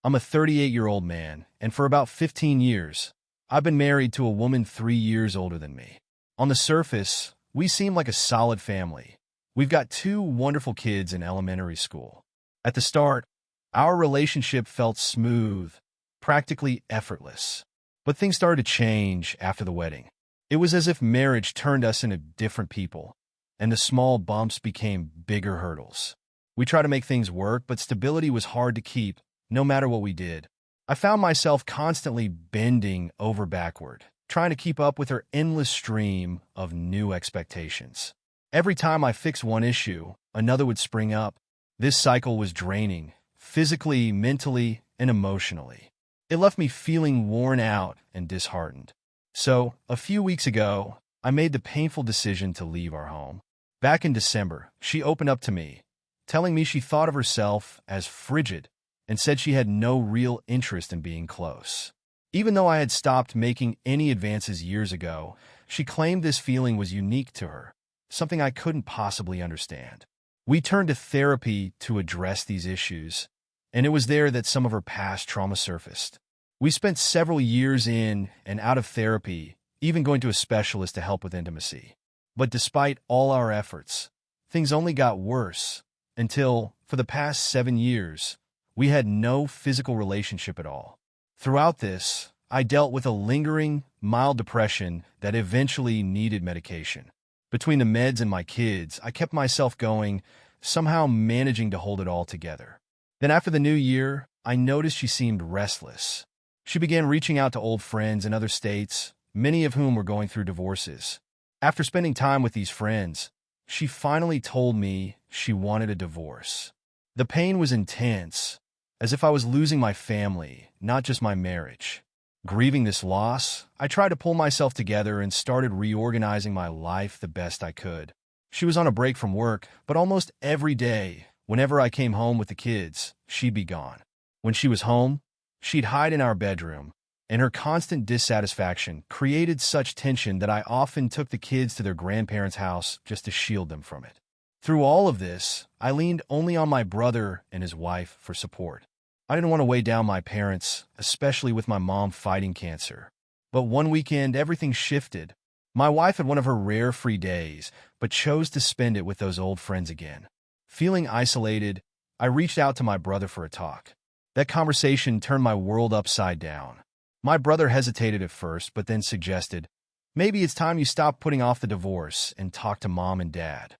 I'm a 38-year-old man, and for about 15 years, I've been married to a woman 3 years older than me. On the surface, we seem like a solid family. We've got 2 wonderful kids in elementary school. At the start, our relationship felt smooth, practically effortless. But things started to change after the wedding. It was as if marriage turned us into different people, and the small bumps became bigger hurdles. We tried to make things work, but stability was hard to keep, no matter what we did. I found myself constantly bending over backward, trying to keep up with her endless stream of new expectations. Every time I fixed one issue, another would spring up. This cycle was draining, physically, mentally, and emotionally. It left me feeling worn out and disheartened. So, a few weeks ago, I made the painful decision to leave our home. Back in December, she opened up to me, telling me she thought of herself as frigid and said she had no real interest in being close. Even though I had stopped making any advances years ago, she claimed this feeling was unique to her, something I couldn't possibly understand. We turned to therapy to address these issues, and it was there that some of her past trauma surfaced. We spent several years in and out of therapy, even going to a specialist to help with intimacy. But despite all our efforts, things only got worse until, for the past 7 years, we had no physical relationship at all. Throughout this, I dealt with a lingering, mild depression that eventually needed medication. Between the meds and my kids, I kept myself going, somehow managing to hold it all together. Then after the new year, I noticed she seemed restless. She began reaching out to old friends in other states, many of whom were going through divorces. After spending time with these friends, she finally told me she wanted a divorce. The pain was intense, as if I was losing my family, not just my marriage. Grieving this loss, I tried to pull myself together and started reorganizing my life the best I could. She was on a break from work, but almost every day, whenever I came home with the kids, she'd be gone. When she was home, she'd hide in our bedroom, and her constant dissatisfaction created such tension that I often took the kids to their grandparents' house just to shield them from it. Through all of this, I leaned only on my brother and his wife for support. I didn't want to weigh down my parents, especially with my mom fighting cancer. But one weekend, everything shifted. My wife had one of her rare free days, but chose to spend it with those old friends again. Feeling isolated, I reached out to my brother for a talk. That conversation turned my world upside down. My brother hesitated at first, but then suggested, maybe it's time you stop putting off the divorce and talk to mom and dad.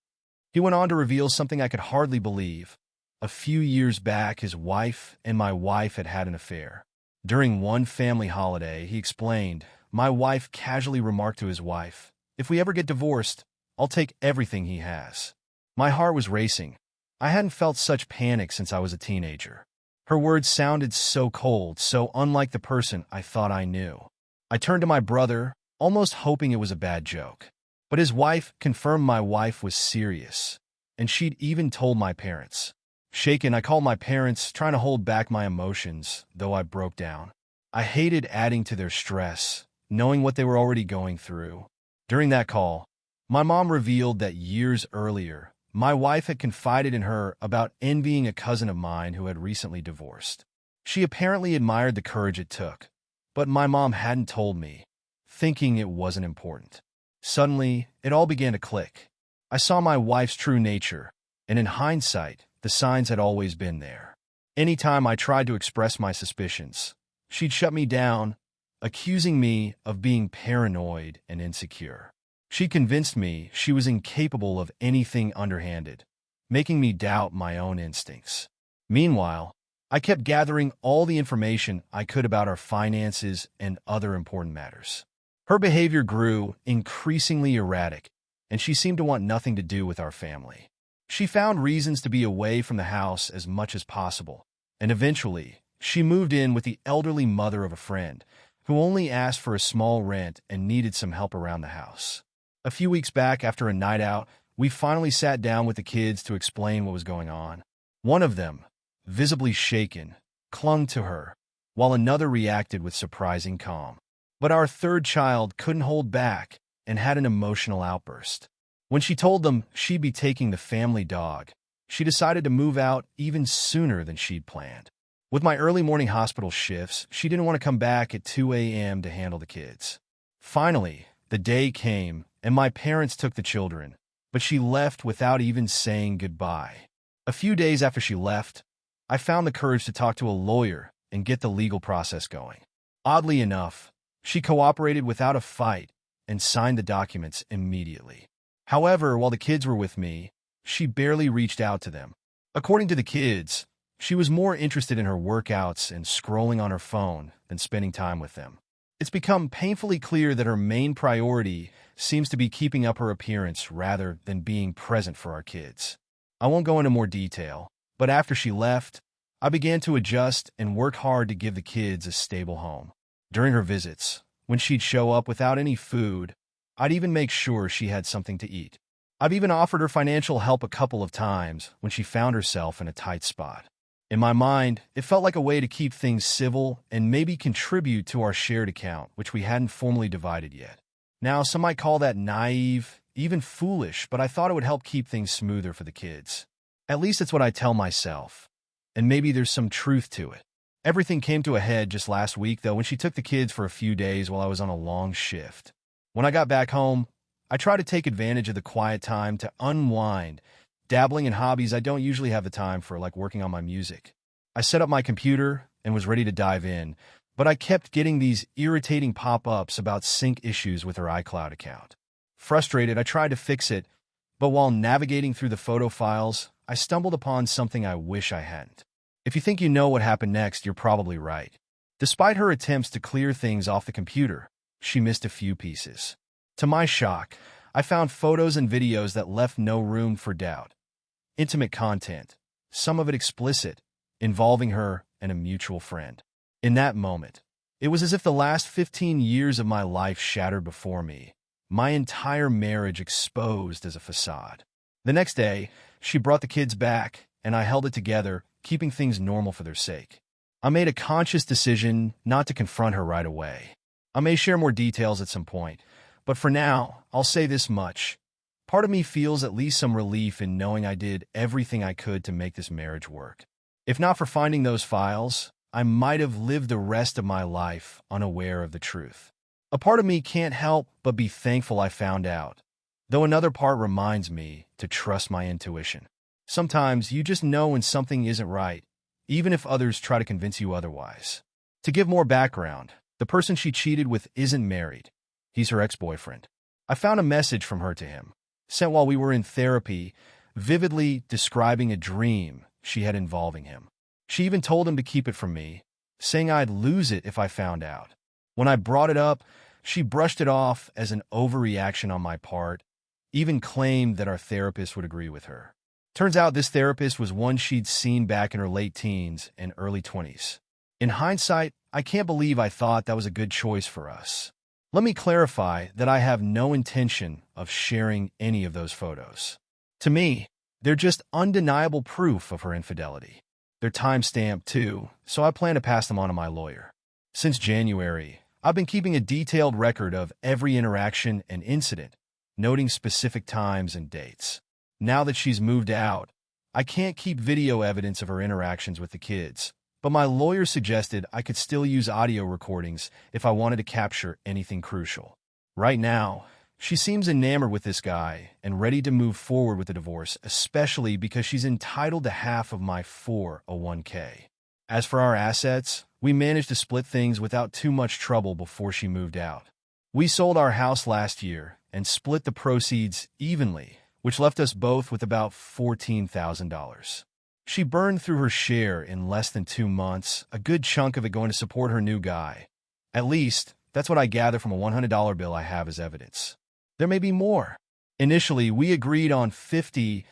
He went on to reveal something I could hardly believe. A few years back, his wife and my wife had an affair. During one family holiday, he explained, my wife casually remarked to his wife, if we ever get divorced, I'll take everything he has. My heart was racing. I hadn't felt such panic since I was a teenager. Her words sounded so cold, so unlike the person I thought I knew. I turned to my brother, almost hoping it was a bad joke. But his wife confirmed my wife was serious, and she'd even told my parents. Shaken, I called my parents, trying to hold back my emotions, though I broke down. I hated adding to their stress, knowing what they were already going through. During that call, my mom revealed that years earlier, my wife had confided in her about envying a cousin of mine who had recently divorced. She apparently admired the courage it took, but my mom hadn't told me, thinking it wasn't important. Suddenly, it all began to click. I saw my wife's true nature, and in hindsight, the signs had always been there. Anytime I tried to express my suspicions, she'd shut me down, accusing me of being paranoid and insecure. She convinced me she was incapable of anything underhanded, making me doubt my own instincts. Meanwhile, I kept gathering all the information I could about our finances and other important matters. Her behavior grew increasingly erratic, and she seemed to want nothing to do with our family. She found reasons to be away from the house as much as possible, and eventually, she moved in with the elderly mother of a friend, who only asked for a small rent and needed some help around the house. A few weeks back, after a night out, we finally sat down with the kids to explain what was going on. One of them, visibly shaken, clung to her, while another reacted with surprising calm. But our third child couldn't hold back and had an emotional outburst. When she told them she'd be taking the family dog, she decided to move out even sooner than she'd planned. With my early morning hospital shifts, she didn't want to come back at 2 a.m. to handle the kids. Finally, the day came, and my parents took the children, but she left without even saying goodbye. A few days after she left, I found the courage to talk to a lawyer and get the legal process going. Oddly enough, she cooperated without a fight and signed the documents immediately. However, while the kids were with me, she barely reached out to them. According to the kids, she was more interested in her workouts and scrolling on her phone than spending time with them. It's become painfully clear that her main priority seems to be keeping up her appearance rather than being present for our kids. I won't go into more detail, but after she left, I began to adjust and work hard to give the kids a stable home. During her visits, when she'd show up without any food, I'd even make sure she had something to eat. I've even offered her financial help a couple of times when she found herself in a tight spot. In my mind, it felt like a way to keep things civil and maybe contribute to our shared account, which we hadn't formally divided yet. Now, some might call that naive, even foolish, but I thought it would help keep things smoother for the kids. At least it's what I tell myself. And maybe there's some truth to it. Everything came to a head just last week, though, when she took the kids for a few days while I was on a long shift. When I got back home, I tried to take advantage of the quiet time to unwind, dabbling in hobbies I don't usually have the time for, like working on my music. I set up my computer and was ready to dive in, but I kept getting these irritating pop-ups about sync issues with her iCloud account. Frustrated, I tried to fix it, but while navigating through the photo files, I stumbled upon something I wish I hadn't. If you think you know what happened next, you're probably right. Despite her attempts to clear things off the computer, she missed a few pieces. To my shock, I found photos and videos that left no room for doubt. Intimate content, some of it explicit, involving her and a mutual friend. In that moment, it was as if the last 15 years of my life shattered before me, my entire marriage exposed as a facade. The next day, she brought the kids back, and I held it together, keeping things normal for their sake. I made a conscious decision not to confront her right away. I may share more details at some point, but for now, I'll say this much. Part of me feels at least some relief in knowing I did everything I could to make this marriage work. If not for finding those files, I might have lived the rest of my life unaware of the truth. A part of me can't help but be thankful I found out, though another part reminds me to trust my intuition. Sometimes you just know when something isn't right, even if others try to convince you otherwise. To give more background, the person she cheated with isn't married. He's her ex-boyfriend. I found a message from her to him, sent while we were in therapy, vividly describing a dream she had involving him. She even told him to keep it from me, saying I'd lose it if I found out. When I brought it up, she brushed it off as an overreaction on my part, even claimed that our therapist would agree with her. Turns out this therapist was one she'd seen back in her late teens and early 20s. In hindsight, I can't believe I thought that was a good choice for us. Let me clarify that I have no intention of sharing any of those photos. To me, they're just undeniable proof of her infidelity. They're time-stamped too, so I plan to pass them on to my lawyer. Since January, I've been keeping a detailed record of every interaction and incident, noting specific times and dates. Now that she's moved out, I can't keep video evidence of her interactions with the kids, but my lawyer suggested I could still use audio recordings if I wanted to capture anything crucial. Right now, she seems enamored with this guy and ready to move forward with the divorce, especially because she's entitled to half of my 401k. As for our assets, we managed to split things without too much trouble before she moved out. We sold our house last year and split the proceeds evenly, which left us both with about $14,000. She burned through her share in less than 2 months, a good chunk of it going to support her new guy. At least, that's what I gather from a $100 bill I have as evidence. There may be more. Initially, we agreed on 50-50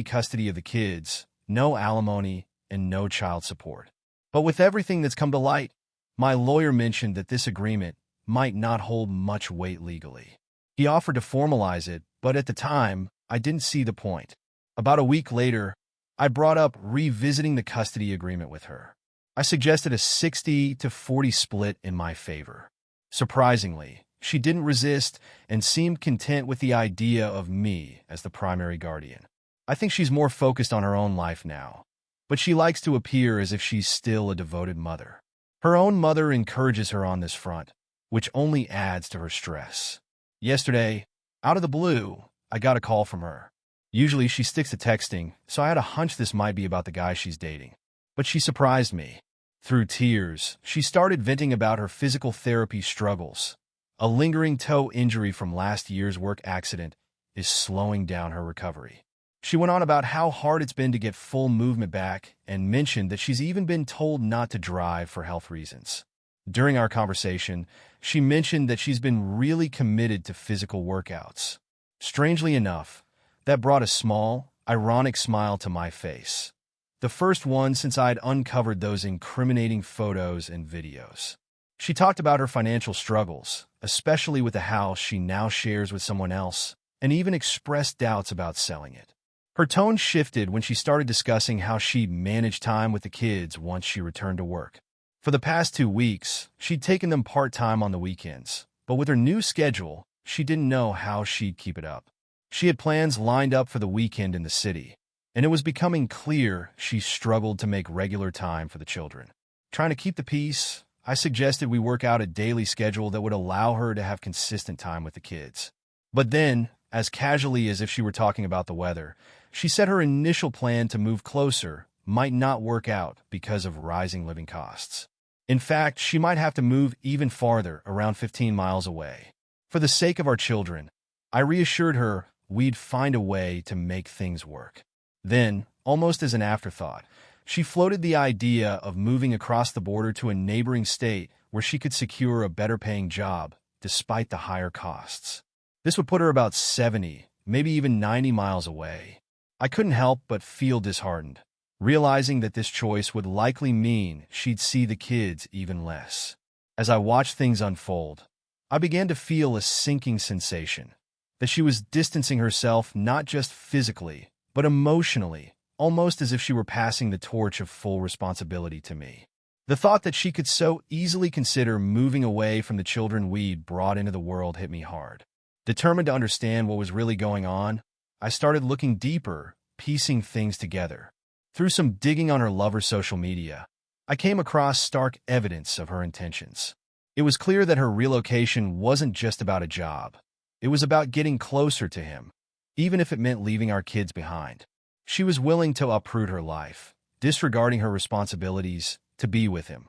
custody of the kids, no alimony, and no child support. But with everything that's come to light, my lawyer mentioned that this agreement might not hold much weight legally. He offered to formalize it, but at the time, I didn't see the point. About a week later, I brought up revisiting the custody agreement with her. I suggested a 60-40 split in my favor. Surprisingly, she didn't resist and seemed content with the idea of me as the primary guardian. I think she's more focused on her own life now. but she likes to appear as if she's still a devoted mother. Her own mother encourages her on this front, which only adds to her stress. Yesterday, out of the blue, I got a call from her. Usually she sticks to texting, so I had a hunch this might be about the guy she's dating. But she surprised me. Through tears, she started venting about her physical therapy struggles. A lingering toe injury from last year's work accident is slowing down her recovery. She went on about how hard it's been to get full movement back and mentioned that she's even been told not to drive for health reasons. During our conversation, she mentioned that she's been really committed to physical workouts. Strangely enough, that brought a small, ironic smile to my face. The first one since I'd uncovered those incriminating photos and videos. She talked about her financial struggles, especially with the house she now shares with someone else, and even expressed doubts about selling it. Her tone shifted when she started discussing how she'd manage time with the kids once she returned to work. For the past 2 weeks, she'd taken them part-time on the weekends, but with her new schedule, she didn't know how she'd keep it up. She had plans lined up for the weekend in the city, and it was becoming clear she struggled to make regular time for the children. Trying to keep the peace, I suggested we work out a daily schedule that would allow her to have consistent time with the kids. But then, as casually as if she were talking about the weather, she said her initial plan to move closer might not work out because of rising living costs. In fact, she might have to move even farther, around 15 miles away. For the sake of our children, I reassured her we'd find a way to make things work. Then, almost as an afterthought, she floated the idea of moving across the border to a neighboring state where she could secure a better-paying job, despite the higher costs. This would put her about 70, maybe even 90 miles away. I couldn't help but feel disheartened, realizing that this choice would likely mean she'd see the kids even less. As I watched things unfold, I began to feel a sinking sensation, that she was distancing herself not just physically, but emotionally, almost as if she were passing the torch of full responsibility to me. The thought that she could so easily consider moving away from the children we'd brought into the world hit me hard. Determined to understand what was really going on, I started looking deeper, piecing things together. Through some digging on her lover's social media, I came across stark evidence of her intentions. It was clear that her relocation wasn't just about a job. It was about getting closer to him, even if it meant leaving our kids behind. She was willing to uproot her life, disregarding her responsibilities, to be with him.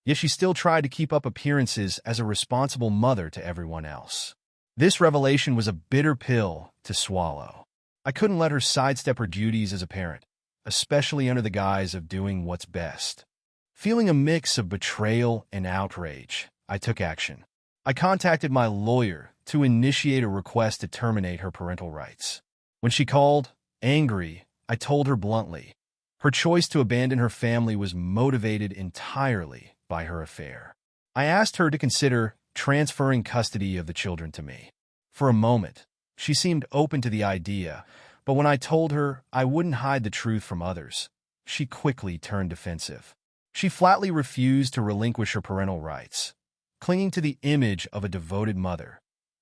Yet she still tried to keep up appearances as a responsible mother to everyone else. This revelation was a bitter pill to swallow. I couldn't let her sidestep her duties as a parent, especially under the guise of doing what's best. Feeling a mix of betrayal and outrage, I took action. I contacted my lawyer to initiate a request to terminate her parental rights. When she called, angry, I told her bluntly, her choice to abandon her family was motivated entirely by her affair. I asked her to consider transferring custody of the children to me. For a moment, she seemed open to the idea, but when I told her I wouldn't hide the truth from others, she quickly turned defensive. She flatly refused to relinquish her parental rights, clinging to the image of a devoted mother,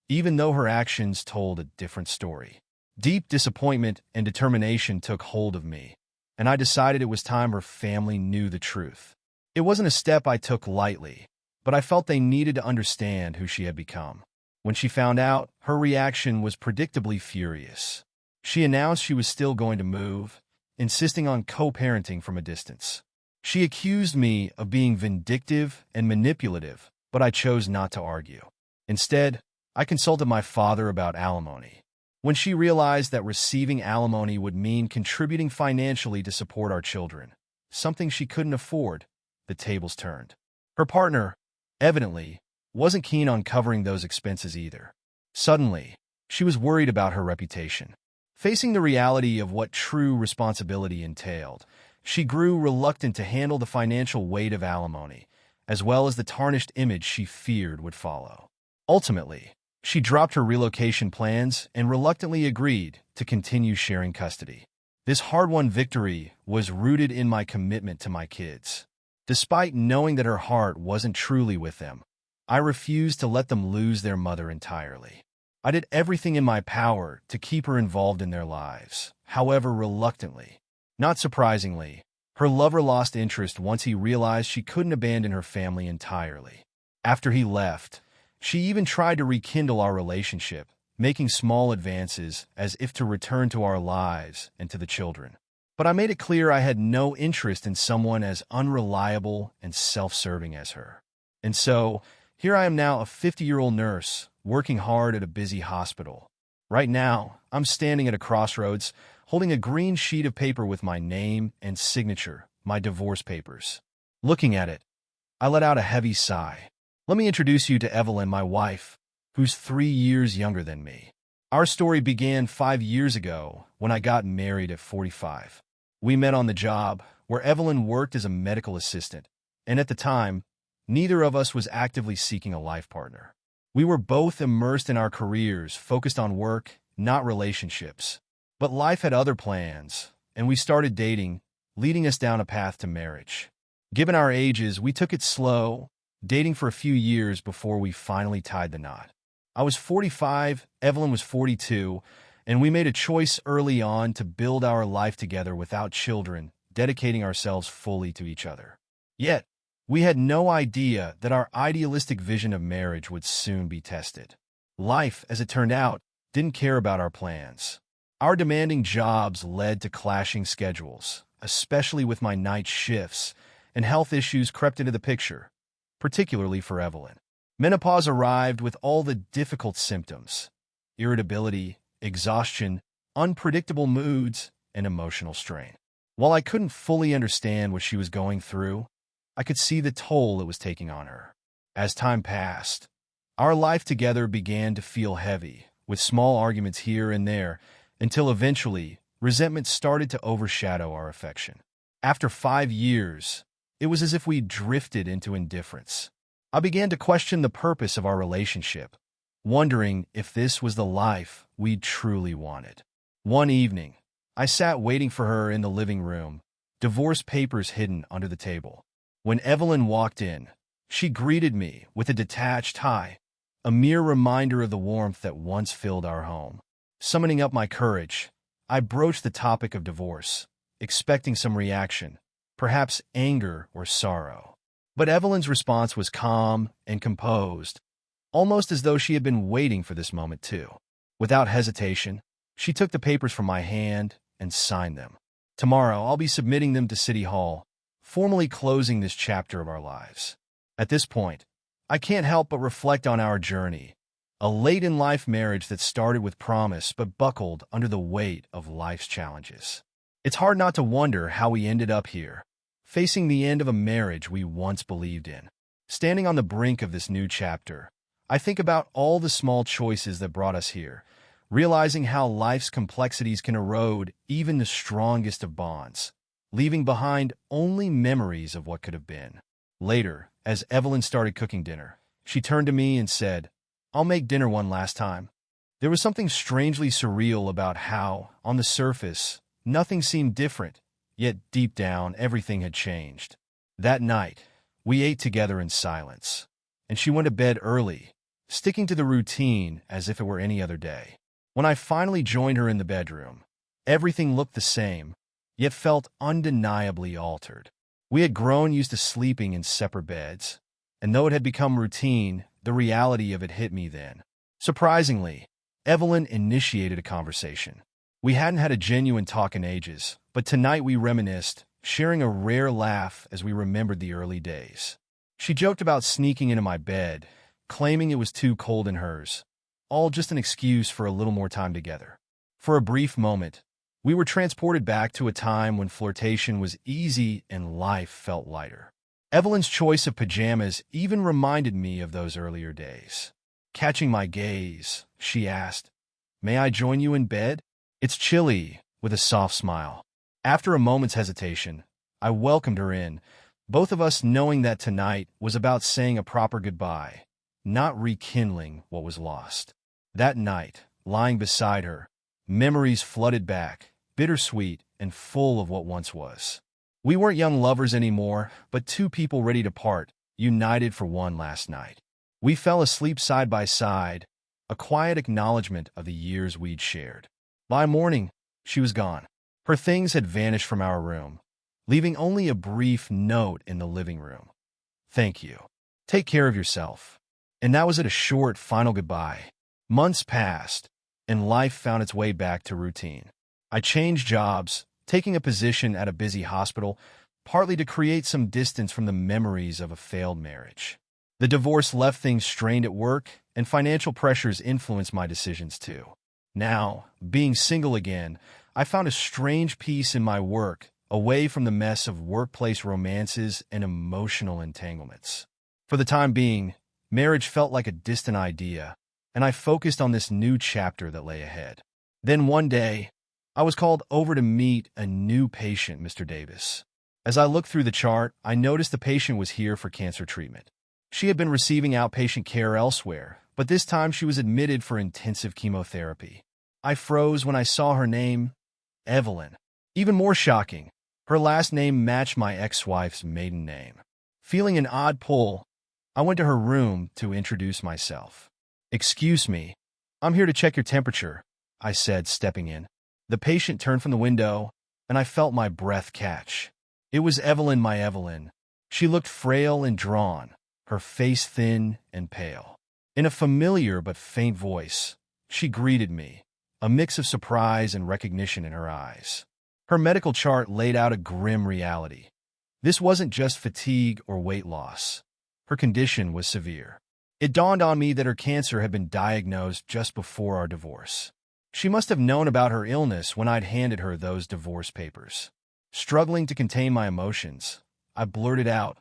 even though her actions told a different story. Deep disappointment and determination took hold of me, and I decided it was time her family knew the truth. It wasn't a step I took lightly, but I felt they needed to understand who she had become. When she found out, her reaction was predictably furious. She announced she was still going to move, insisting on co-parenting from a distance. She accused me of being vindictive and manipulative, but I chose not to argue. Instead, I consulted my father about alimony. When she realized that receiving alimony would mean contributing financially to support our children, something she couldn't afford, the tables turned. Her partner, evidently, wasn't keen on covering those expenses either. Suddenly, she was worried about her reputation. Facing the reality of what true responsibility entailed, she grew reluctant to handle the financial weight of alimony, as well as the tarnished image she feared would follow. Ultimately, she dropped her relocation plans and reluctantly agreed to continue sharing custody. This hard-won victory was rooted in my commitment to my kids. Despite knowing that her heart wasn't truly with them, I refused to let them lose their mother entirely. I did everything in my power to keep her involved in their lives, however reluctantly. Not surprisingly, Her lover lost interest once he realized she couldn't abandon her family entirely. After he left, she even tried to rekindle our relationship, making small advances as if to return to our lives and to the children. But I made it clear I had no interest in someone as unreliable and self-serving as her. And so, here I am now, a 50-year-old nurse, working hard at a busy hospital. Right now, I'm standing at a crossroads, holding a green sheet of paper with my name and signature, my divorce papers. Looking at it, I let out a heavy sigh. Let me introduce you to Evelyn, my wife, who's 3 years younger than me. Our story began 5 years ago when I got married at 45. We met on the job, where Evelyn worked as a medical assistant, and at the time, neither of us was actively seeking a life partner. We were both immersed in our careers, focused on work, not relationships. But life had other plans, and we started dating, leading us down a path to marriage. Given our ages, we took it slow, dating for a few years before we finally tied the knot. I was 45, Evelyn was 42, and we made a choice early on to build our life together without children, dedicating ourselves fully to each other. Yet, we had no idea that our idealistic vision of marriage would soon be tested. Life, as it turned out, didn't care about our plans. Our demanding jobs led to clashing schedules, especially with my night shifts, and health issues crept into the picture, particularly for Evelyn. Menopause arrived with all the difficult symptoms: irritability, exhaustion, unpredictable moods, and emotional strain. While I couldn't fully understand what she was going through, I could see the toll it was taking on her. As time passed, our life together began to feel heavy, with small arguments here and there, until eventually, resentment started to overshadow our affection. After 5 years, it was as if we drifted into indifference. I began to question the purpose of our relationship, wondering if this was the life we truly wanted. One evening, I sat waiting for her in the living room, divorce papers hidden under the table. When Evelyn walked in, she greeted me with a detached hi, a mere reminder of the warmth that once filled our home. Summoning up my courage, I broached the topic of divorce, expecting some reaction, perhaps anger or sorrow. But Evelyn's response was calm and composed, almost as though she had been waiting for this moment too. Without hesitation, she took the papers from my hand and signed them. Tomorrow, I'll be submitting them to City Hall, formally closing this chapter of our lives. At this point, I can't help but reflect on our journey, a late-in-life marriage that started with promise but buckled under the weight of life's challenges. It's hard not to wonder how we ended up here, facing the end of a marriage we once believed in. Standing on the brink of this new chapter, I think about all the small choices that brought us here, realizing how life's complexities can erode even the strongest of bonds, leaving behind only memories of what could have been. Later, as Evelyn started cooking dinner, she turned to me and said, "I'll make dinner one last time." There was something strangely surreal about how, on the surface, nothing seemed different, yet deep down, everything had changed. That night, we ate together in silence, and she went to bed early, sticking to the routine as if it were any other day. When I finally joined her in the bedroom, everything looked the same, yet felt undeniably altered. We had grown used to sleeping in separate beds, and though it had become routine, the reality of it hit me then. Surprisingly, Evelyn initiated a conversation. We hadn't had a genuine talk in ages, but tonight we reminisced, sharing a rare laugh as we remembered the early days. She joked about sneaking into my bed, claiming it was too cold in hers, all just an excuse for a little more time together. For a brief moment, we were transported back to a time when flirtation was easy and life felt lighter. Evelyn's choice of pajamas even reminded me of those earlier days. Catching my gaze, she asked, "May I join you in bed?" "It's chilly," with a soft smile. After a moment's hesitation, I welcomed her in, both of us knowing that tonight was about saying a proper goodbye, not rekindling what was lost. That night, lying beside her, memories flooded back, bittersweet and full of what once was. We weren't young lovers anymore, but two people ready to part, united for one last night. We fell asleep side by side, a quiet acknowledgement of the years we'd shared. By morning, she was gone. Her things had vanished from our room, leaving only a brief note in the living room. "Thank you. Take care of yourself." And that was it, a short, final goodbye. Months passed, and life found its way back to routine. I changed jobs, taking a position at a busy hospital, partly to create some distance from the memories of a failed marriage. The divorce left things strained at work, and financial pressures influenced my decisions too. Now, being single again, I found a strange peace in my work, away from the mess of workplace romances and emotional entanglements. For the time being, marriage felt like a distant idea, and I focused on this new chapter that lay ahead. Then one day, I was called over to meet a new patient, Mr. Davis. As I looked through the chart, I noticed the patient was here for cancer treatment. She had been receiving outpatient care elsewhere, but this time she was admitted for intensive chemotherapy. I froze when I saw her name, Evelyn. Even more shocking, her last name matched my ex-wife's maiden name. Feeling an odd pull, I went to her room to introduce myself. "Excuse me, I'm here to check your temperature," I said, stepping in. The patient turned from the window, and I felt my breath catch. It was Evelyn, my Evelyn. She looked frail and drawn, her face thin and pale. In a familiar but faint voice, she greeted me, a mix of surprise and recognition in her eyes. Her medical chart laid out a grim reality. This wasn't just fatigue or weight loss. Her condition was severe. It dawned on me that her cancer had been diagnosed just before our divorce. She must have known about her illness when I'd handed her those divorce papers. Struggling to contain my emotions, I blurted out,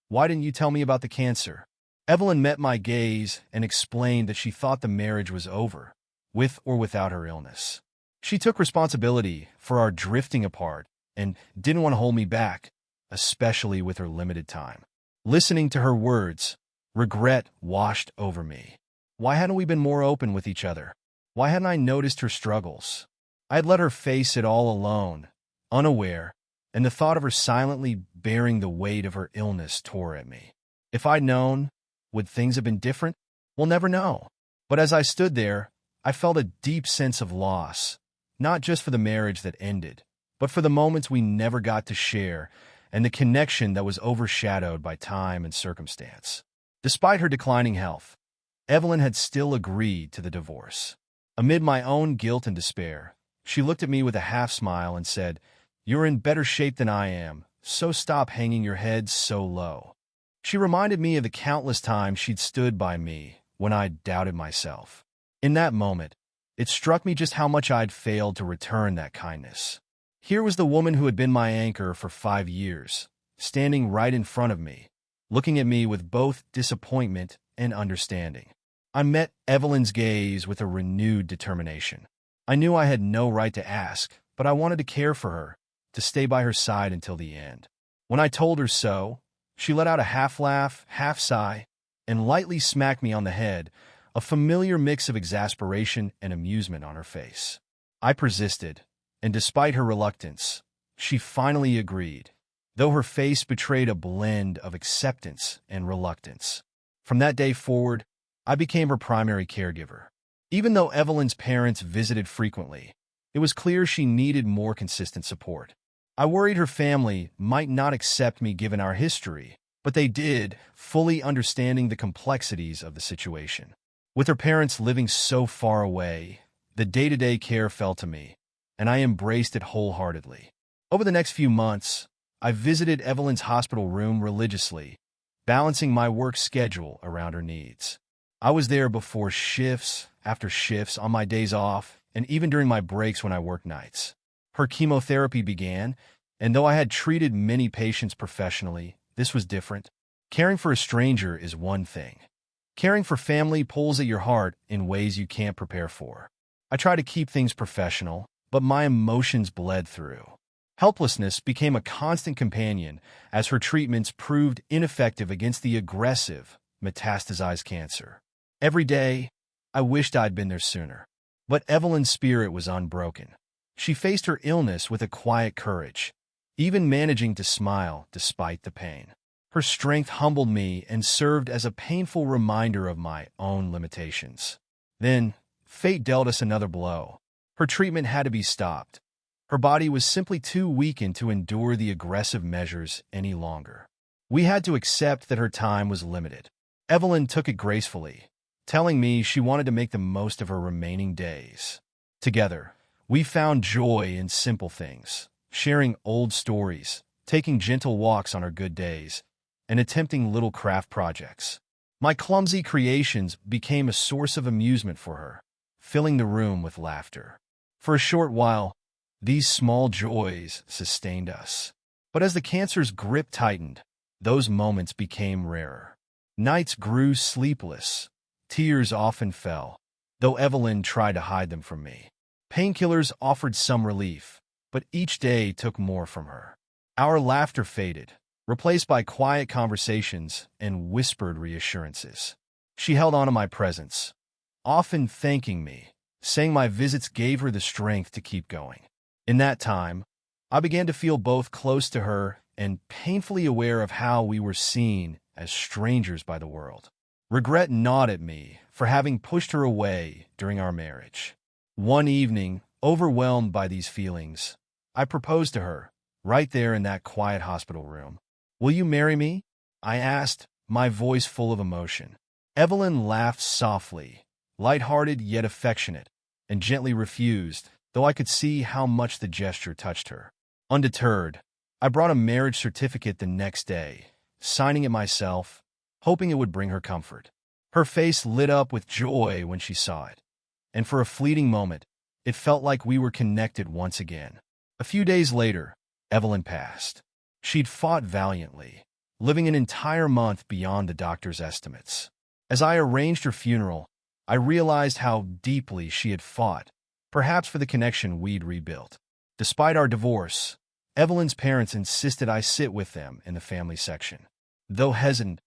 "Why didn't you tell me about the cancer?" Evelyn met my gaze and explained that she thought the marriage was over, with or without her illness. She took responsibility for our drifting apart and didn't want to hold me back, especially with her limited time. Listening to her words, regret washed over me. Why hadn't we been more open with each other? Why hadn't I noticed her struggles? I had let her face it all alone, unaware, and the thought of her silently bearing the weight of her illness tore at me. If I'd known, would things have been different? We'll never know. But as I stood there, I felt a deep sense of loss, not just for the marriage that ended, but for the moments we never got to share and the connection that was overshadowed by time and circumstance. Despite her declining health, Evelyn had still agreed to the divorce. Amid my own guilt and despair, she looked at me with a half-smile and said, "You're in better shape than I am, so stop hanging your head so low." She reminded me of the countless times she'd stood by me when I'd doubted myself. In that moment, it struck me just how much I'd failed to return that kindness. Here was the woman who had been my anchor for 5 years, standing right in front of me, looking at me with both disappointment and understanding. I met Evelyn's gaze with a renewed determination. I knew I had no right to ask, but I wanted to care for her, to stay by her side until the end. When I told her so, she let out a half-laugh, half-sigh, and lightly smacked me on the head, a familiar mix of exasperation and amusement on her face. I persisted, and despite her reluctance, she finally agreed, though her face betrayed a blend of acceptance and reluctance. From that day forward, I became her primary caregiver. Even though Evelyn's parents visited frequently, it was clear she needed more consistent support. I worried her family might not accept me given our history, but they did, fully understanding the complexities of the situation. With her parents living so far away, the day-to-day care fell to me, and I embraced it wholeheartedly. Over the next few months, I visited Evelyn's hospital room religiously, balancing my work schedule around her needs. I was there before shifts, after shifts, on my days off, and even during my breaks when I worked nights. Her chemotherapy began, and though I had treated many patients professionally, this was different. Caring for a stranger is one thing. Caring for family pulls at your heart in ways you can't prepare for. I tried to keep things professional, but my emotions bled through. Helplessness became a constant companion as her treatments proved ineffective against the aggressive, metastasized cancer. Every day, I wished I'd been there sooner. But Evelyn's spirit was unbroken. She faced her illness with a quiet courage, even managing to smile despite the pain. Her strength humbled me and served as a painful reminder of my own limitations. Then, fate dealt us another blow. Her treatment had to be stopped, Her body was simply too weakened to endure the aggressive measures any longer. We had to accept that her time was limited. Evelyn took it gracefully, telling me she wanted to make the most of her remaining days. Together, we found joy in simple things, sharing old stories, taking gentle walks on our good days, and attempting little craft projects. My clumsy creations became a source of amusement for her, filling the room with laughter. For a short while, these small joys sustained us. But as the cancer's grip tightened, those moments became rarer. Nights grew sleepless. Tears often fell, though Evelyn tried to hide them from me. Painkillers offered some relief, but each day took more from her. Our laughter faded, replaced by quiet conversations and whispered reassurances. She held on to my presence, often thanking me, saying my visits gave her the strength to keep going. In that time, I began to feel both close to her and painfully aware of how we were seen as strangers by the world. Regret gnawed at me for having pushed her away during our marriage. One evening, overwhelmed by these feelings, I proposed to her, right there in that quiet hospital room. "Will you marry me?" I asked, my voice full of emotion. Evelyn laughed softly, light-hearted yet affectionate, and gently refused, though I could see how much the gesture touched her. Undeterred, I brought a marriage certificate the next day, signing it myself, hoping it would bring her comfort. Her face lit up with joy when she saw it, and for a fleeting moment, it felt like we were connected once again. A few days later, Evelyn passed. She'd fought valiantly, living an entire month beyond the doctor's estimates. As I arranged her funeral, I realized how deeply she had fought, perhaps for the connection we'd rebuilt. Despite our divorce, Evelyn's parents insisted I sit with them in the family section. Though hesitant,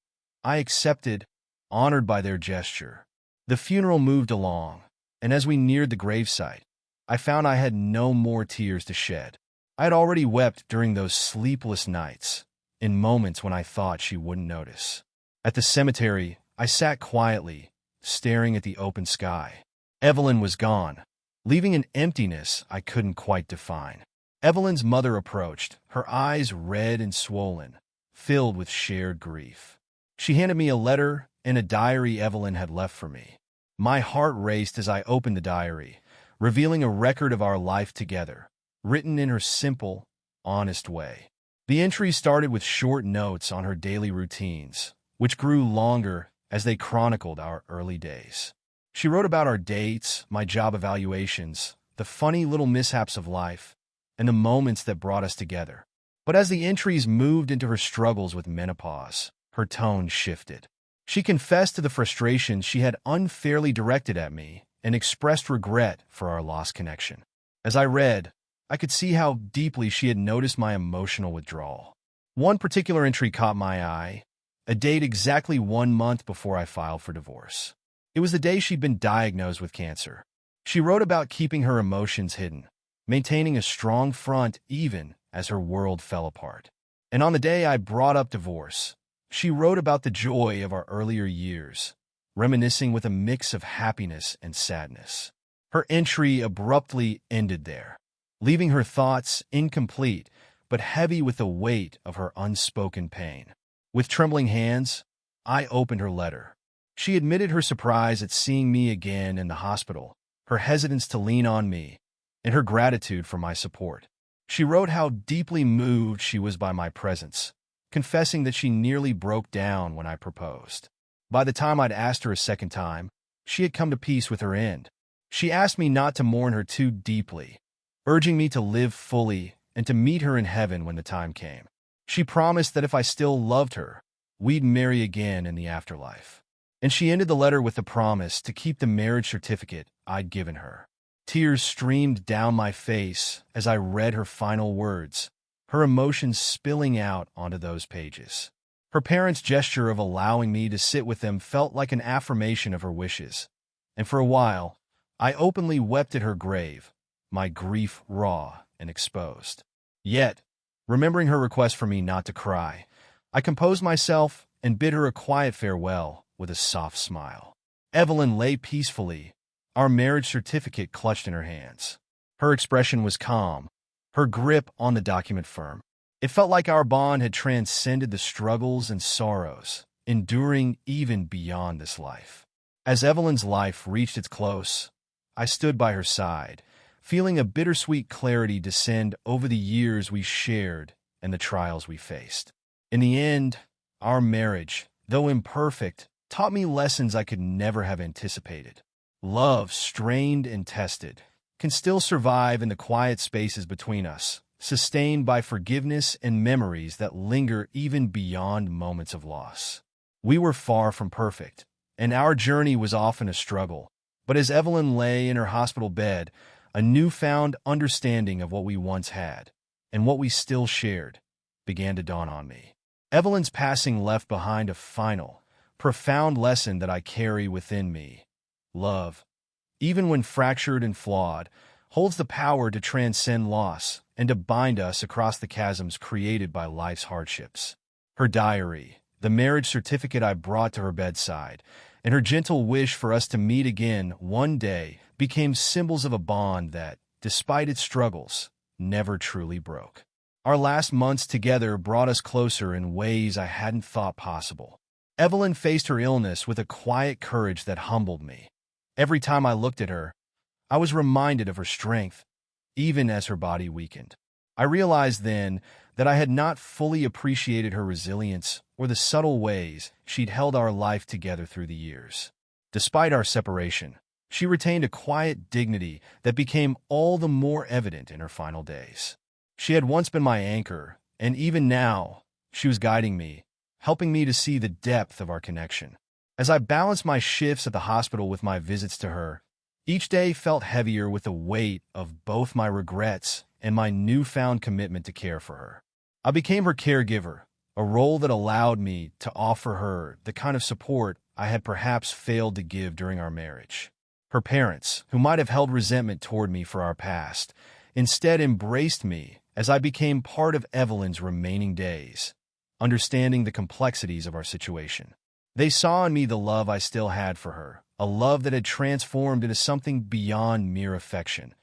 I accepted, honored by their gesture. The funeral moved along, and as we neared the gravesite, I found I had no more tears to shed. I had already wept during those sleepless nights, in moments when I thought she wouldn't notice. At the cemetery, I sat quietly, staring at the open sky. Evelyn was gone, leaving an emptiness I couldn't quite define. Evelyn's mother approached, her eyes red and swollen, filled with shared grief. She handed me a letter and a diary Evelyn had left for me. My heart raced as I opened the diary, revealing a record of our life together, written in her simple, honest way. The entries started with short notes on her daily routines, which grew longer as they chronicled our early days. She wrote about our dates, my job evaluations, the funny little mishaps of life, and the moments that brought us together. But as the entries moved into her struggles with menopause, her tone shifted. She confessed to the frustrations she had unfairly directed at me and expressed regret for our lost connection. As I read, I could see how deeply she had noticed my emotional withdrawal. One particular entry caught my eye, a date exactly 1 month before I filed for divorce. It was the day she'd been diagnosed with cancer. She wrote about keeping her emotions hidden, maintaining a strong front even as her world fell apart. And on the day I brought up divorce, she wrote about the joy of our earlier years, reminiscing with a mix of happiness and sadness. Her entry abruptly ended there, leaving her thoughts incomplete but heavy with the weight of her unspoken pain. With trembling hands, I opened her letter. She admitted her surprise at seeing me again in the hospital, her hesitance to lean on me, and her gratitude for my support. She wrote how deeply moved she was by my presence, confessing that she nearly broke down when I proposed. By the time I'd asked her a second time, she had come to peace with her end. She asked me not to mourn her too deeply, urging me to live fully and to meet her in heaven when the time came. She promised that if I still loved her, we'd marry again in the afterlife. And she ended the letter with the promise to keep the marriage certificate I'd given her. Tears streamed down my face as I read her final words, her emotions spilling out onto those pages. Her parents' gesture of allowing me to sit with them felt like an affirmation of her wishes, and for a while, I openly wept at her grave, my grief raw and exposed. Yet, remembering her request for me not to cry, I composed myself and bid her a quiet farewell with a soft smile. Evelyn lay peacefully, our marriage certificate clutched in her hands. Her expression was calm, her grip on the document firm. It felt like our bond had transcended the struggles and sorrows, enduring even beyond this life. As Evelyn's life reached its close, I stood by her side, feeling a bittersweet clarity descend over the years we shared and the trials we faced. In the end, our marriage, though imperfect, taught me lessons I could never have anticipated. Love, strained and tested, can still survive in the quiet spaces between us, sustained by forgiveness and memories that linger even beyond moments of loss. We were far from perfect, and our journey was often a struggle. But as Evelyn lay in her hospital bed, a newfound understanding of what we once had, and what we still shared, began to dawn on me. Evelyn's passing left behind a final, profound lesson that I carry within me. Love, even when fractured and flawed, holds the power to transcend loss and to bind us across the chasms created by life's hardships. Her diary, the marriage certificate I brought to her bedside, and her gentle wish for us to meet again one day became symbols of a bond that, despite its struggles, never truly broke. Our last months together brought us closer in ways I hadn't thought possible. Evelyn faced her illness with a quiet courage that humbled me. Every time I looked at her, I was reminded of her strength, even as her body weakened. I realized then that I had not fully appreciated her resilience or the subtle ways she'd held our life together through the years. Despite our separation, she retained a quiet dignity that became all the more evident in her final days. She had once been my anchor, and even now, she was guiding me, helping me to see the depth of our connection. As I balanced my shifts at the hospital with my visits to her, each day felt heavier with the weight of both my regrets and my newfound commitment to care for her. I became her caregiver, a role that allowed me to offer her the kind of support I had perhaps failed to give during our marriage. Her parents, who might have held resentment toward me for our past, instead embraced me as I became part of Evelyn's remaining days, understanding the complexities of our situation. They saw in me the love I still had for her, a love that had transformed into something beyond mere affection,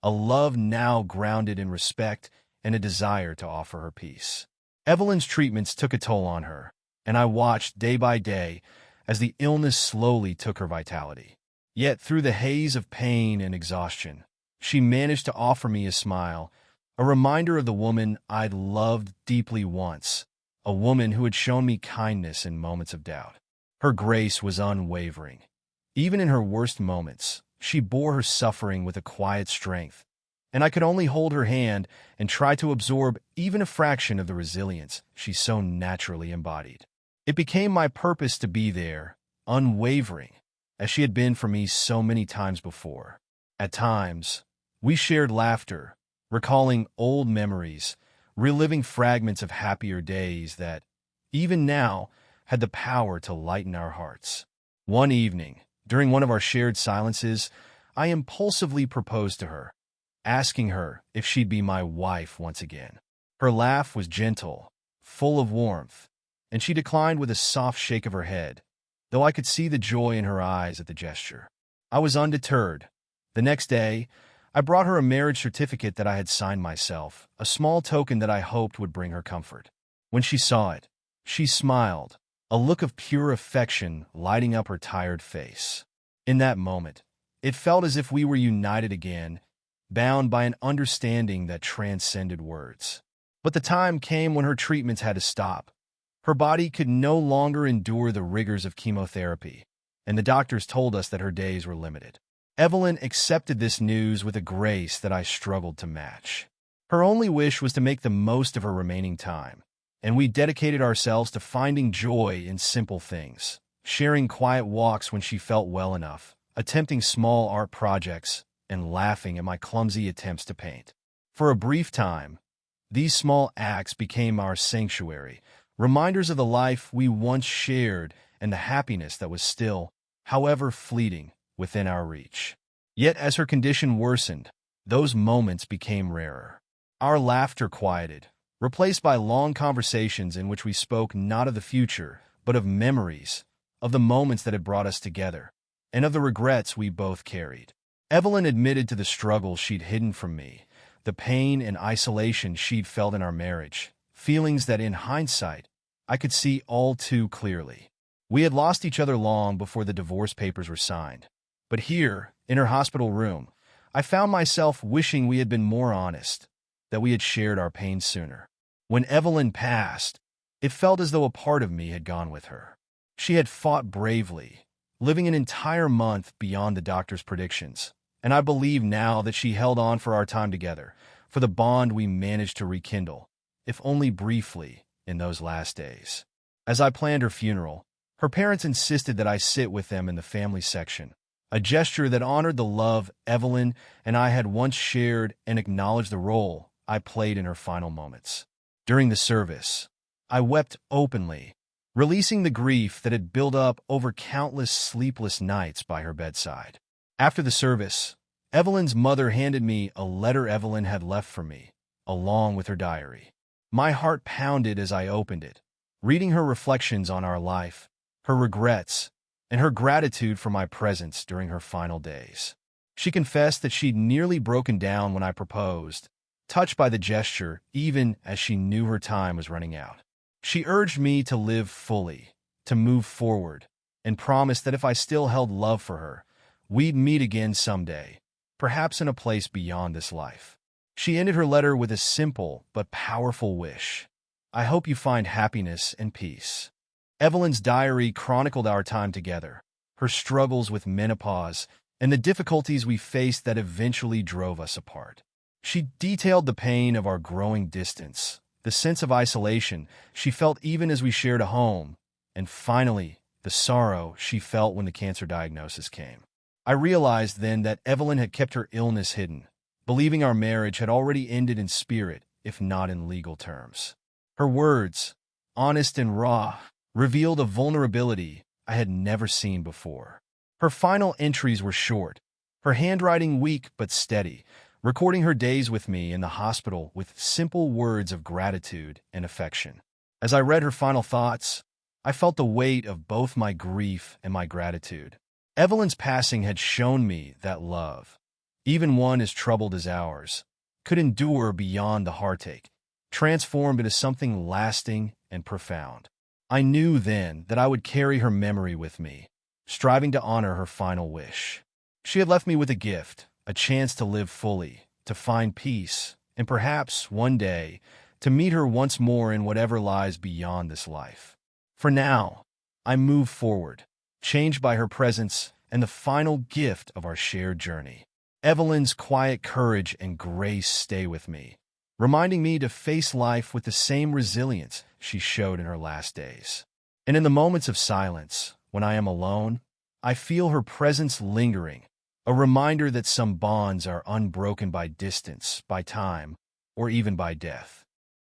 a love now grounded in respect and a desire to offer her peace. Evelyn's treatments took a toll on her, and I watched day by day as the illness slowly took her vitality. Yet through the haze of pain and exhaustion, she managed to offer me a smile, a reminder of the woman I'd loved deeply once, a woman who had shown me kindness in moments of doubt. Her grace was unwavering. Even in her worst moments, she bore her suffering with a quiet strength, and I could only hold her hand and try to absorb even a fraction of the resilience she so naturally embodied. It became my purpose to be there, unwavering, as she had been for me so many times before. At times, we shared laughter, recalling old memories, reliving fragments of happier days that, even now, had the power to lighten our hearts. One evening, during one of our shared silences, I impulsively proposed to her, asking her if she'd be my wife once again. Her laugh was gentle, full of warmth, and she declined with a soft shake of her head, though I could see the joy in her eyes at the gesture. I was undeterred. The next day, I brought her a marriage certificate that I had signed myself, a small token that I hoped would bring her comfort. When she saw it, she smiled, a look of pure affection lighting up her tired face. In that moment, it felt as if we were united again, bound by an understanding that transcended words. But the time came when her treatments had to stop. Her body could no longer endure the rigors of chemotherapy, and the doctors told us that her days were limited. Evelyn accepted this news with a grace that I struggled to match. Her only wish was to make the most of her remaining time, and we dedicated ourselves to finding joy in simple things, sharing quiet walks when she felt well enough, attempting small art projects, and laughing at my clumsy attempts to paint. For a brief time, these small acts became our sanctuary, reminders of the life we once shared and the happiness that was still, however fleeting, within our reach. Yet as her condition worsened, those moments became rarer. Our laughter quieted, replaced by long conversations in which we spoke not of the future, but of memories, of the moments that had brought us together, and of the regrets we both carried. Evelyn admitted to the struggles she'd hidden from me, the pain and isolation she'd felt in our marriage, feelings that in hindsight, I could see all too clearly. We had lost each other long before the divorce papers were signed. But here, in her hospital room, I found myself wishing we had been more honest, that we had shared our pain sooner. When Evelyn passed, it felt as though a part of me had gone with her. She had fought bravely, living an entire month beyond the doctor's predictions, and I believe now that she held on for our time together, for the bond we managed to rekindle, if only briefly, in those last days. As I planned her funeral, her parents insisted that I sit with them in the family section, a gesture that honored the love Evelyn and I had once shared and acknowledged the role I played in her final moments. During the service, I wept openly, releasing the grief that had built up over countless sleepless nights by her bedside. After the service, Evelyn's mother handed me a letter Evelyn had left for me, along with her diary. My heart pounded as I opened it, reading her reflections on our life, her regrets, and her gratitude for my presence during her final days. She confessed that she'd nearly broken down when I proposed, touched by the gesture even as she knew her time was running out. She urged me to live fully, to move forward, and promised that if I still held love for her, we'd meet again someday, perhaps in a place beyond this life. She ended her letter with a simple but powerful wish. I hope you find happiness and peace. Evelyn's diary chronicled our time together, her struggles with menopause, and the difficulties we faced that eventually drove us apart. She detailed the pain of our growing distance, the sense of isolation she felt even as we shared a home, and finally, the sorrow she felt when the cancer diagnosis came. I realized then that Evelyn had kept her illness hidden, believing our marriage had already ended in spirit, if not in legal terms. Her words, honest and raw, revealed a vulnerability I had never seen before. Her final entries were short, her handwriting weak but steady, recording her days with me in the hospital with simple words of gratitude and affection. As I read her final thoughts, I felt the weight of both my grief and my gratitude. Evelyn's passing had shown me that love, even one as troubled as ours, could endure beyond the heartache, transformed into something lasting and profound. I knew then that I would carry her memory with me, striving to honor her final wish. She had left me with a gift, a chance to live fully, to find peace, and perhaps, one day, to meet her once more in whatever lies beyond this life. For now, I move forward, changed by her presence and the final gift of our shared journey. Evelyn's quiet courage and grace stay with me, reminding me to face life with the same resilience she showed in her last days. And in the moments of silence, when I am alone, I feel her presence lingering, a reminder that some bonds are unbroken by distance, by time, or even by death.